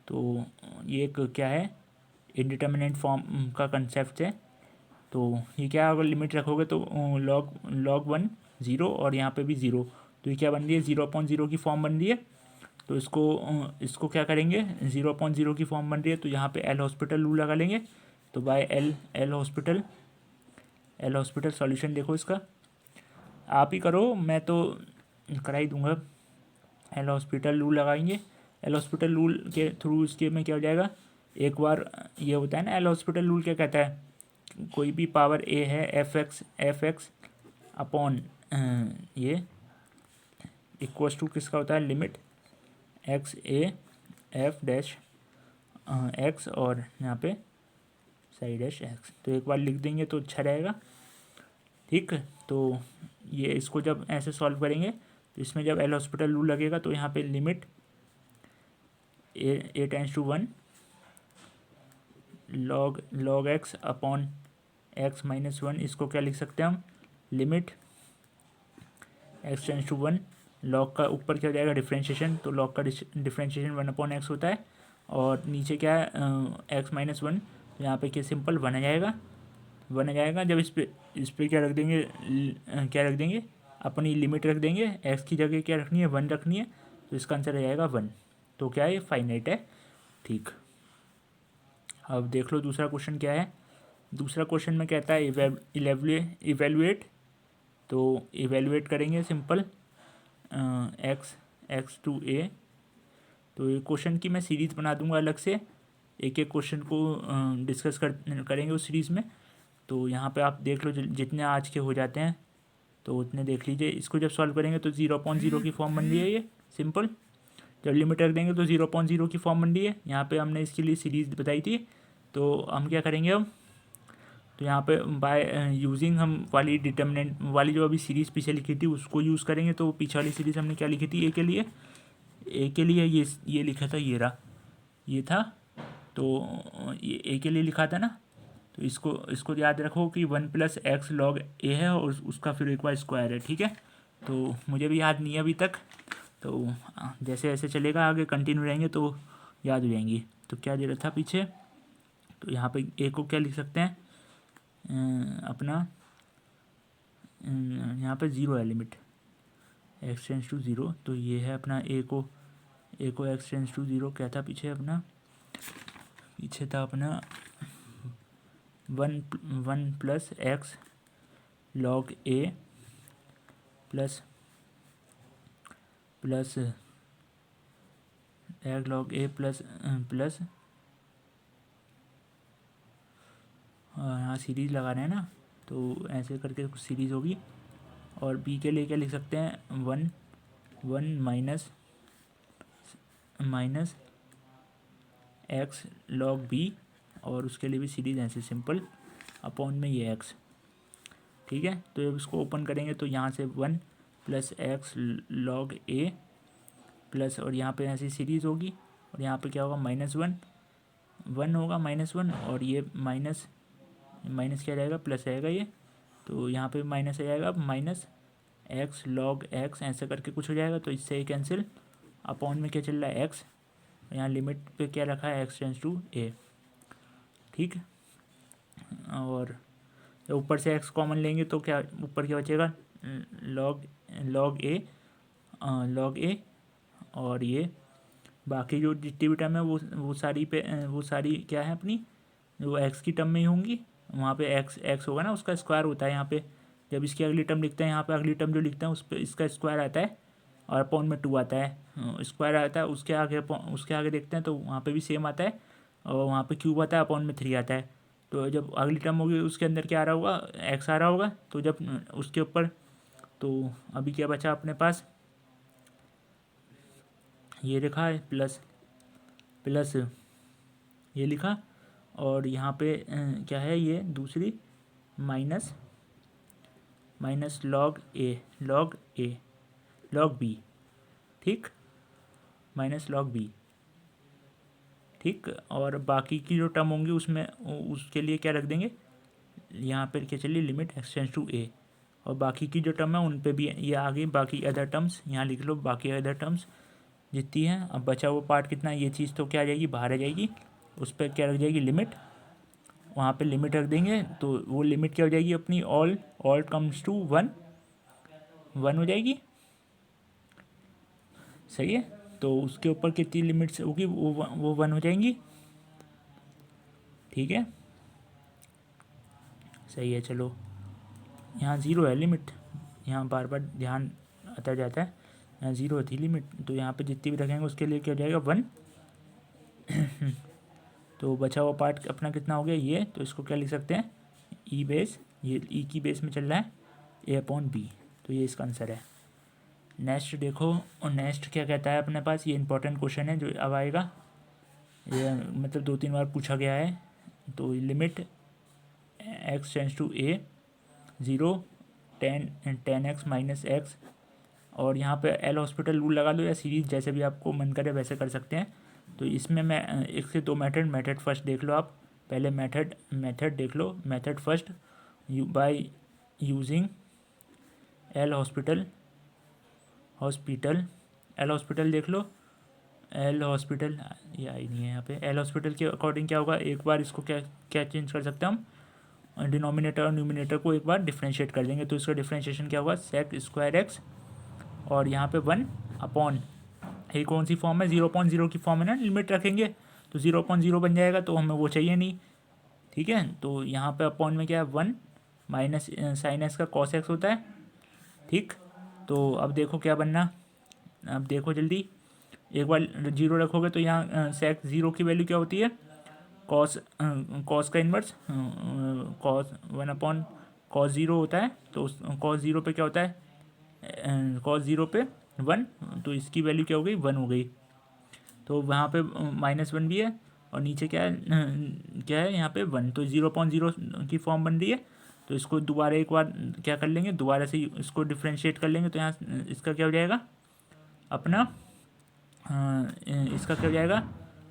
तो ये एक क्या है, इंडिटर्मिनेट फॉर्म का कंसेप्ट है। तो ये क्या, अगर लिमिट रखोगे तो लॉग वन ज़ीरो और यहाँ पे भी ज़ीरो, तो ये क्या बन रही है, ज़ीरो अपॉन ज़ीरो की फॉर्म बन रही है। तो इसको क्या करेंगे, ज़ीरो अपॉन ज़ीरो की फॉर्म बन रही है तो यहाँ पे एल हॉस्पिटल रूल लगा लेंगे। तो बाय एल हॉस्पिटल सॉल्यूशन देखो इसका, आप ही करो, मैं तो करा ही दूंगा। एल हॉस्पिटल रूल लगाएंगे, एल हॉस्पिटल रूल के थ्रू इसके में क्या हो जाएगा, एक बार ये होता है ना, एल हॉस्पिटल रूल क्या कहता है, कोई भी पावर ए है एफ एक्स अपॉन ये इक्वल्स टू किसका होता है, limit x A F dash x और यहाँ पे साइड डैश एक्स। तो एक बार लिख देंगे तो अच्छा रहेगा, ठीक। तो ये इसको जब ऐसे सॉल्व करेंगे तो इसमें जब एल हॉस्पिटल रूल लगेगा तो यहाँ पे limit a tends to one log x upon x minus one, इसको क्या लिख सकते हैं हम, limit x tends to one, log का ऊपर क्या हो जाएगा, डिफ्रेंशिएशन, तो लॉग का डिफ्रेंशिएशन वन अपॉन एक्स होता है, और नीचे क्या है एक्स माइनस वन, तो यहाँ पे क्या सिंपल वन आ जाएगा। जब इस पर क्या रख देंगे अपनी लिमिट रख देंगे, एक्स की जगह क्या रखनी है, वन रखनी है, तो इसका आंसर आ जाएगा वन। तो क्या है, ये फाइनाइट है, ठीक। अब देख लो दूसरा क्वेश्चन क्या है। दूसरा क्वेश्चन में कहता है इवेलुएट, तो इवेलुएट करेंगे सिंपल एक्स टू ए। तो ये क्वेश्चन की मैं सीरीज़ बना दूंगा अलग से, एक एक क्वेश्चन को डिस्कस करेंगे उस सीरीज़ में। तो यहाँ पे आप देख लो जितने आज के हो जाते हैं तो उतने देख लीजिए। इसको जब सॉल्व करेंगे तो ज़ीरो अपॉन ज़ीरो की फॉर्म बन रही है, ये सिंपल। जब लिमिट रख देंगे तो ज़ीरो अपॉन ज़ीरो की फॉर्म बन रही है। यहाँ पे हमने इसके लिए सीरीज़ बताई थी, तो हम क्या करेंगे अब, तो यहाँ पे बाय यूजिंग हम वाली डिटर्मिनेंट वाली जो अभी सीरीज़ पीछे लिखी थी उसको यूज़ करेंगे। तो पीछे वाली सीरीज़ हमने क्या लिखी थी, ए के लिए ये लिखा था, ये था, तो ये ए के लिए लिखा था ना। तो इसको याद रखो कि वन प्लस एक्स लॉग ए है और उसका फिर एक बार स्क्वायर है, ठीक है। तो मुझे भी याद नहीं है अभी तक, तो जैसे जैसे चलेगा आगे कंटिन्यू रहेंगे तो याद हो जाएंगी। तो क्या दे रहा था पीछे, तो यहाँ पे ए को क्या लिख सकते हैं, अपना यहाँ पे ज़ीरो है, limit x tends to zero, तो ये है अपना ए को एक्स टेंस टू ज़ीरो। क्या था पीछे अपना, पीछे था अपना वन प्लस एक्स लॉग ए प्लस प्लस एक्स लॉग ए प्लस प्लस यहाँ सीरीज लगा रहे हैं ना, तो ऐसे करके कुछ सीरीज होगी। और बी के लिए क्या लिख सकते हैं, one minus x log b, और उसके लिए भी सीरीज ऐसे सिंपल अपॉन में ये एक्स। ठीक है, तो जब इसको ओपन करेंगे तो यहाँ से वन प्लस एक्स लॉग ए प्लस, और यहाँ पे ऐसी सीरीज होगी, और यहाँ पे क्या होगा, वन होगा, -1, और ये माइनस क्या रहेगा, प्लस रहेगा ये, तो यहाँ पे माइनस आ जाएगा, माइनस एक्स लॉग एक्स ऐसे करके कुछ हो जाएगा, तो इससे ही कैंसिल। अपॉन में क्या चल रहा है, एक्स, यहाँ लिमिट पे क्या रखा है, एक्स टेंस टू ए। ठीक, और ऊपर से एक्स कॉमन लेंगे तो क्या ऊपर क्या बचेगा, लॉग ए, और ये बाकी जो जितनी भी टर्म है वो सारी क्या है अपनी, वो एक्स की टर्म में ही होंगी। वहाँ पे एक्स होगा ना, उसका स्क्वायर होता है यहाँ पे, जब इसकी अगली टर्म लिखते हैं यहाँ पे अगली टर्म जो लिखते हैं उस पर इसका स्क्वायर आता है, और अपॉन में 2 आता है, स्क्वायर आता है। उसके आगे देखते हैं तो वहाँ पे भी सेम आता है, और वहाँ पे क्यूब आता है, अपॉन में 3 आता है। तो जब अगली टर्म होगी उसके अंदर क्या आ रहा होगा, एक्स आ रहा होगा, तो जब उसके ऊपर, तो अभी क्या बचा अपने पास, ये लिखा है प्लस ये लिखा, और यहाँ पे क्या है, ये दूसरी माइनस लॉग बी। ठीक, माइनस लॉग बी। ठीक, और बाकी की जो टर्म होंगी उसमें उसके लिए क्या रख देंगे, यहाँ पर क्या चलिए limit x tends to a, और बाकी की जो टर्म है उन पे भी ये आगे बाकी अदर टर्म्स यहाँ लिख लो, बाकी अदर टर्म्स जितनी है। अब बचा हुआ पार्ट कितना, ये चीज़ तो क्या आ जाएगी, बाहर आ जाएगी, उस पर क्या रख जाएगी, लिमिट, वहाँ पे लिमिट रख देंगे, तो वो लिमिट क्या हो जाएगी अपनी, ऑल कम्स टू वन हो जाएगी। सही है, तो उसके ऊपर कितनी लिमिट्स होगी, वो 1 हो जाएंगी। ठीक है, सही है। चलो, यहाँ 0 है लिमिट, यहाँ बार बार ध्यान आता जाता है, यहाँ 0 थी लिमिट, तो यहाँ पे जितनी भी रखेंगे उसके लिए क्या हो जाएगा, 1। तो बचा हुआ पार्ट अपना कितना हो गया ये, तो इसको क्या लिख सकते हैं, ई बेस, ये ई की बेस में चल रहा है, ए अपॉन बी, तो ये इसका आंसर है। नेक्स्ट देखो, और नेक्स्ट क्या कहता है अपने पास, ये इंपॉर्टेंट क्वेश्चन है जो अब आएगा, ये मतलब 2-3 बार पूछा गया है। तो limit x tends to a 0 10 x minus x, और यहाँ पे एल हॉस्पिटल रूल लगा लो, या सीरीज जैसे भी आपको मन करे वैसे कर सकते हैं। तो इसमें मैं 1 से 2 मेथड फर्स्ट देख लो आप, पहले मेथड देख लो, method first by using L'Hospital L'Hospital देख लो, एल हॉस्पिटल ये आई नहीं है यहाँ पे। एल हॉस्पिटल के अकॉर्डिंग क्या होगा, एक बार इसको क्या चेंज कर सकते हैं हम, डिनोमिनेटर और न्यूमिनेटर को एक बार डिफ्रेंशिएट कर देंगे, तो इसका डिफ्रेंशिएशन क्या होगा, सेक स्क्वायर एक्स, और यहाँ पे 1 अपॉन, ये कौन सी फॉर्म है, 0.0 की फॉर्म है ना, लिमिट रखेंगे तो 0.0 बन जाएगा, तो हमें वो चाहिए नहीं। ठीक है, तो यहाँ पे अपॉन में क्या है, 1 माइनस साइन एक्स का कॉस एक्स होता है। ठीक, तो अब देखो क्या बनना, अब देखो जल्दी, एक बार 0 रखोगे तो यहाँ सेक 0 की वैल्यू क्या होती है, कॉस का इन्वर्स, कॉस 1 अपॉन कॉस 0 होता है, तो कॉस 0 पे क्या होता है, कॉस 0 पे 1, तो इसकी वैल्यू क्या हो गई, 1 हो गई। तो वहाँ पे -1 भी है, और नीचे क्या है यहाँ पे 1, तो 0.0 की फॉर्म बन रही है। तो इसको दोबारा एक बार क्या कर लेंगे, दोबारा से इसको डिफ्रेंशिएट कर लेंगे, तो यहाँ इसका क्या हो जाएगा अपना, इसका क्या हो जाएगा,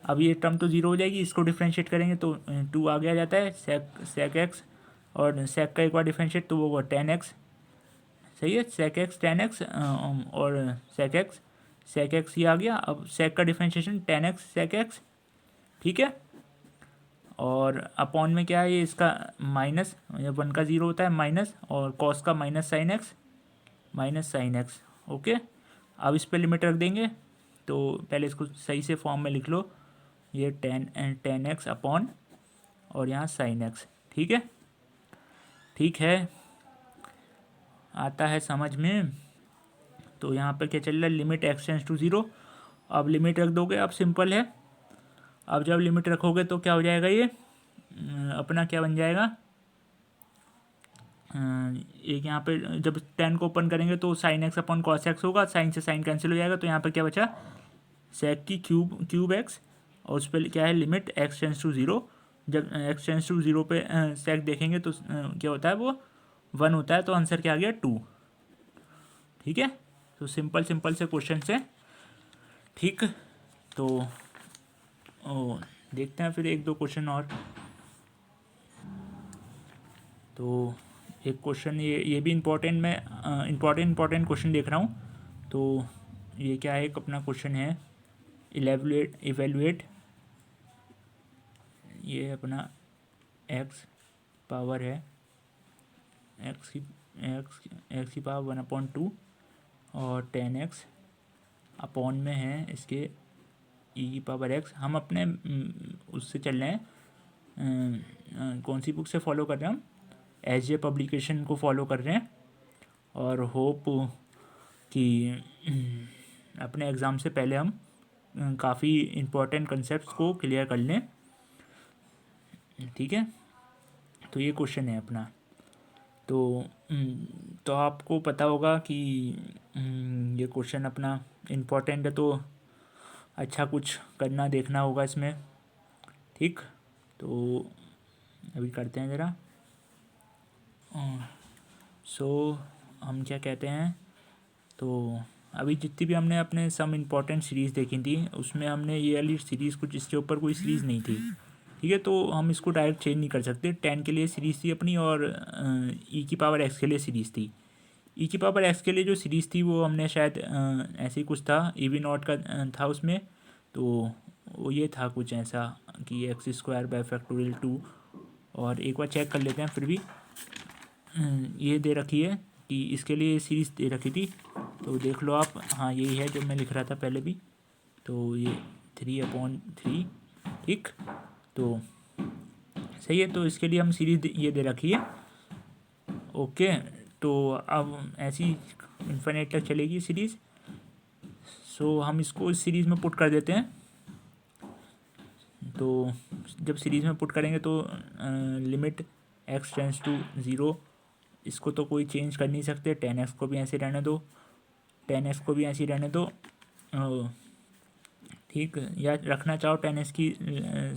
अब ये टर्म तो 0 हो जाएगी, इसको डिफ्रेंशिएट करेंगे तो 2 आगे आ जाता है, सेक एक्स, और सेक का एक बार डिफ्रेंशिएट तो वो होगा 10x। सही है, सेक एक्स 10x, और सेक एक्स ये आ गया। अब सेक का डिफ्रेंशिएशन 10x सेक एक्स। ठीक है, और अपॉन में क्या है, ये इसका माइनस, जब 1 का 0 होता है माइनस, और कॉस का माइनस साइन एक्स। ओके, अब इस पर लिमिट रख देंगे, तो पहले इसको सही से फॉर्म में लिख लो, ये 10x अपॉन, और यहाँ साइन एक्स। ठीक है, ठीक है, आता है समझ में। तो यहाँ पर क्या चल रहा है, limit x tends to zero. अब लिमिट रख दोगे, अब सिंपल है। अब जब लिमिट रखोगे तो क्या हो जाएगा, ये अपना क्या बन जाएगा, एक यहाँ पे जब 10 को ओपन करेंगे तो sine x upon cos x होगा, साइन से साइन कैंसिल हो जाएगा। तो यहाँ पर क्या बचा, सेक की क्यूब एक्स, और उस पर क्या है, limit x tends to zero. जब एक्स टेंस टू ज़ीरो पे सेक देखेंगे तो क्या होता है, वो 1 होता है। तो आंसर क्या आ गया, 2। ठीक है, तो सिंपल सिंपल से क्वेश्चन से। ठीक, तो देखते हैं फिर एक दो क्वेश्चन और। तो एक क्वेश्चन ये भी इम्पोर्टेंट, मैं इम्पोर्टेंट क्वेश्चन देख रहा हूँ। तो ये क्या है, एक अपना क्वेश्चन है, इवेलुएट ये अपना एक्स पावर है, एक्स की पावर 1/2 और 10x अपॉन में है इसके ई की पावर एक्स। हम अपने उससे चल रहे हैं, कौन सी बुक से फॉलो कर रहे हैं हम, एसजे पब्लिकेशन को फॉलो कर रहे हैं। और होप कि अपने एग्ज़ाम से पहले हम काफ़ी इम्पोर्टेंट कंसेप्ट्स को क्लियर कर लें। ठीक है, तो ये क्वेश्चन है अपना। तो आपको पता होगा कि ये क्वेश्चन अपना इम्पोर्टेंट है, तो अच्छा कुछ करना देखना होगा इसमें। ठीक, तो अभी करते हैं ज़रा। हम क्या कहते हैं, तो अभी जितनी भी हमने अपने सम इम्पोर्टेंट सीरीज़ देखी थी, उसमें हमने ये वाली सीरीज़, कुछ इसके ऊपर कोई सीरीज़ नहीं थी। ठीक है, तो हम इसको डायरेक्ट चेंज नहीं कर सकते। 10 के लिए सीरीज़ थी अपनी, और ई की पावर एक्स के लिए सीरीज़ थी। ई की पावर एक्स के लिए जो सीरीज़ थी वो हमने शायद ऐसे ही कुछ था, ई नॉट का था उसमें। तो वो ये था कुछ ऐसा कि x² बाय फैक्टोरियल 2। और एक बार चेक कर लेते हैं फिर भी। ये दे रखी है कि इसके लिए सीरीज़ दे रखी थी, तो देख लो आप। हाँ, यही है जो मैं लिख रहा था पहले भी। तो ये 3/3। ठीक, तो सही है। तो इसके लिए हम सीरीज़ ये दे रखी है। ओके, तो अब ऐसी इन्फिनिट तक चलेगी सीरीज़। सो हम इसको इस सीरीज़ में पुट कर देते हैं। तो जब सीरीज़ में पुट करेंगे तो limit x tends to zero, इसको तो कोई चेंज कर नहीं सकते। 10x को भी ऐसे रहने दो, 10x को भी ऐसे रहने दो। ठीक, या रखना चाहो 10x की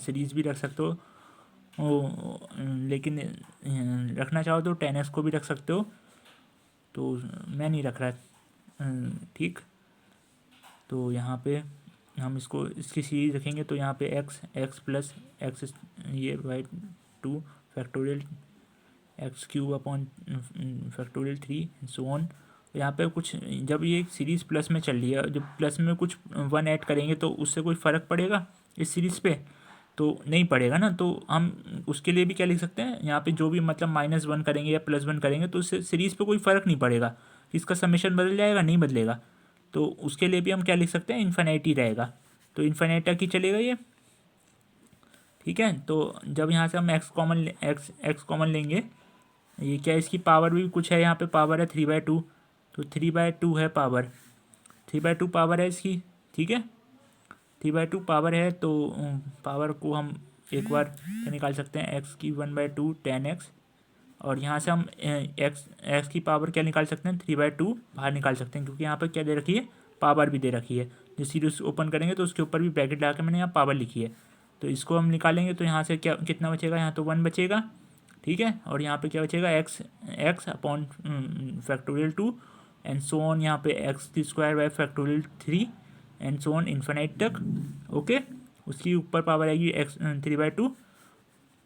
सीरीज़ भी रख सकते हो, लेकिन रखना चाहो तो 10x को भी रख सकते हो। तो मैं नहीं रख रहा। ठीक, तो यहाँ पे हम इसकी सीरीज़ रखेंगे। तो यहाँ पे x प्लस एक्स ये by 2 factorial x³ upon factorial 3 so on. यहाँ पे कुछ, जब ये सीरीज़ प्लस में चल रही है, जब प्लस में कुछ 1 ऐड करेंगे तो उससे कोई फ़र्क पड़ेगा इस सीरीज़ पे? तो नहीं पड़ेगा ना। तो हम उसके लिए भी क्या लिख सकते हैं, यहाँ पे जो भी मतलब -1 करेंगे या +1 करेंगे तो उससे सीरीज़ पे कोई फ़र्क नहीं पड़ेगा। इसका समेशन बदल जाएगा? नहीं बदलेगा। तो उसके लिए भी हम क्या लिख सकते हैं, इन्फिनिटी रहेगा। तो इन्फिनिटी तक ही चलेगा ये। ठीक है, तो जब यहाँ से हम एक्स कॉमन लेंगे, ये क्या, इसकी पावर भी कुछ है, यहाँ पे पावर है 3/2। तो 3/2 है पावर, 3/2 पावर है इसकी। ठीक है, 3/2 पावर है। तो पावर को हम एक बार क्या निकाल सकते हैं, एक्स की 1/2 10x। और यहाँ से हम एक्स की पावर क्या निकाल सकते हैं, 3/2 बाहर निकाल सकते हैं, क्योंकि यहाँ पर क्या दे रखी है, पावर भी दे रखी है। जो सीरीज ओपन करेंगे तो उसके ऊपर भी ब्रैकेट लगा के मैंने यहाँ पावर लिखी है। तो इसको हम निकालेंगे तो यहाँ से क्या कितना बचेगा, यहाँ तो 1 बचेगा। ठीक है, और यहाँ पे क्या बचेगा, x upon factorial 2 and so on. यहाँ पे x² bye factorial 3 and so on infinite तक। ओके, उसकी ऊपर पावर आएगी 3/2।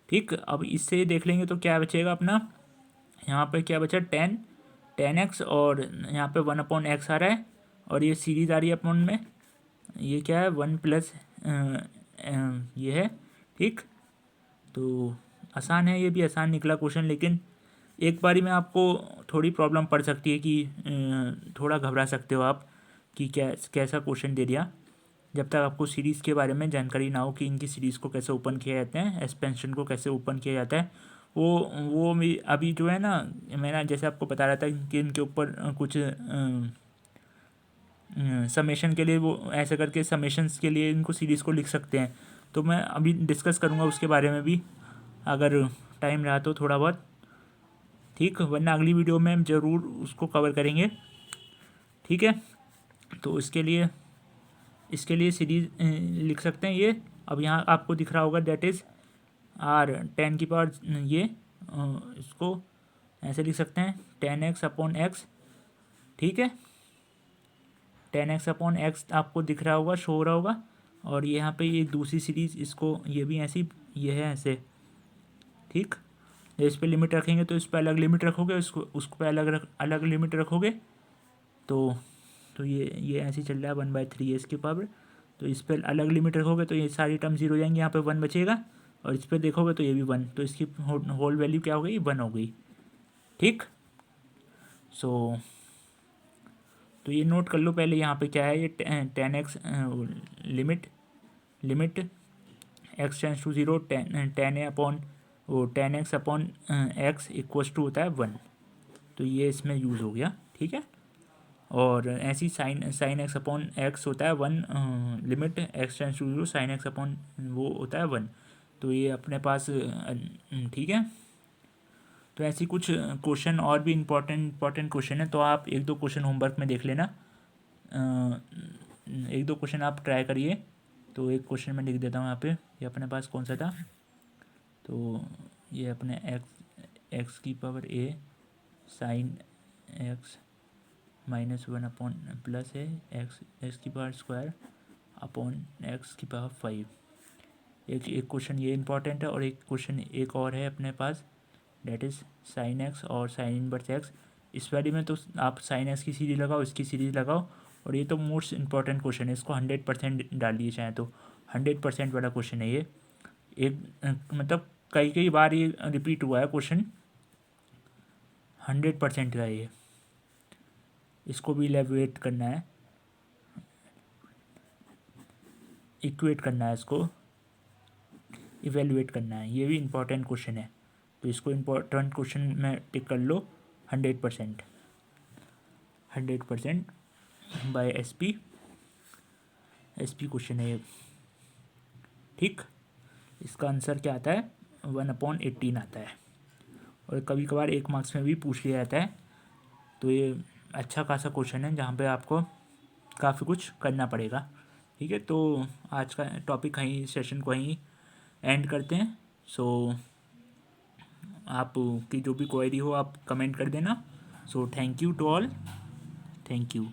ठीक, अब इससे देख लेंगे तो क्या बचेगा अपना, यहाँ पे क्या बचा, 10x, और यहाँ पे 1/x आ रहा है, और ये सीरीज आ रही है अपॉन में। ये क्या है, 1 प्लस ये है। ठीक, तो आसान है, ये भी आसान निकला क्वेश्चन। लेकिन एक बारी में आपको थोड़ी प्रॉब्लम पड़ सकती है कि थोड़ा घबरा सकते हो आप कि कैसा क्वेश्चन दे दिया, जब तक आपको सीरीज़ के बारे में जानकारी ना हो कि इनकी सीरीज़ को कैसे ओपन किया जाता है, एक्सपेंशन को कैसे ओपन किया जाता है, वो भी अभी जो है ना, मैंने जैसे आपको बता रहा था कि इनके ऊपर कुछ समेशन के लिए वो ऐसे करके समेशंस के लिए इनको सीरीज़ को लिख सकते हैं। तो मैं अभी डिस्कस करूँगा उसके बारे में भी, अगर टाइम रहा तो थोड़ा बहुत, ठीक, वरना अगली वीडियो में हम ज़रूर उसको कवर करेंगे, ठीक है। तो इसके लिए सीरीज लिख सकते हैं ये। अब यहाँ आपको दिख रहा होगा दैट इज़ R10 ये इसको ऐसे लिख सकते हैं 10x/x, ठीक है। 10x/x आपको दिख रहा होगा, शो हो रहा होगा। और यहाँ पे ये दूसरी सीरीज़, इसको ये भी ऐसी, ये है ऐसे, ठीक। इस पर लिमिट रखेंगे तो इस पर अलग लिमिट रखोगे, उसको पे अलग लिमिट रखोगे, तो ये ऐसे चल रहा है 1/3 है इसके पावर। तो इस पर अलग लिमिट रखोगे तो ये सारी टर्म जीरो हो जाएंगी, यहाँ पे 1 बचेगा। और इस पर देखोगे तो ये भी 1, तो इसकी होल वैल्यू क्या हो गई, 1 हो गई, ठीक। सो तो ये नोट कर लो पहले, यहाँ पे क्या है, ये 10x limit x tends to 0, 10x/x equals to होता है 1। तो ये इसमें यूज़ हो गया, ठीक है। और ऐसी साइन x/x होता है 1, limit x tends to 0 sin x upon वो होता है 1। तो ये अपने पास ठीक है। तो ऐसी कुछ क्वेश्चन और भी इम्पोर्टेंट क्वेश्चन है, तो आप एक दो क्वेश्चन होमवर्क में देख लेना, एक दो क्वेश्चन आप ट्राई करिए। तो एक क्वेश्चन मैं लिख देता हूँ यहाँ पे, ये अपने पास कौन सा था, तो ये अपने x की power a sine x -1 upon plus है x की पावर स्क्वायर अपॉन x की पावर 5। एक क्वेश्चन ये इंपॉर्टेंट है, और एक क्वेश्चन एक और है अपने पास, डेट इज़ साइन x और साइन इनवर्स x। इस वाली में तो आप साइन x की सीरीज लगाओ, इसकी सीरीज लगाओ, और ये तो मोस्ट इंपॉर्टेंट क्वेश्चन है, इसको 100% डालिए चाहे तो, 100% वाला क्वेश्चन है ये। एक मतलब कई बार ये रिपीट हुआ है क्वेश्चन, 100% का ये, इसको भी इलेबोरेट करना है, इक्वेट करना है, इसको इवेलुएट करना है, ये भी इंपॉर्टेंट क्वेश्चन है। तो इसको इम्पोर्टेंट क्वेश्चन में टिक कर लो 100% बाय एसपी क्वेश्चन है ये, ठीक। इसका आंसर क्या आता है, 1/18 आता है, और कभी कभार 1 मार्क्स में भी पूछ लिया जाता है। तो ये अच्छा खासा क्वेश्चन है जहाँ पे आपको काफ़ी कुछ करना पड़ेगा, ठीक है। तो आज का टॉपिक कहीं सेशन को वहीं एंड करते हैं। सो आपकी जो भी क्वेरी हो आप कमेंट कर देना। So thank you to all, thank you.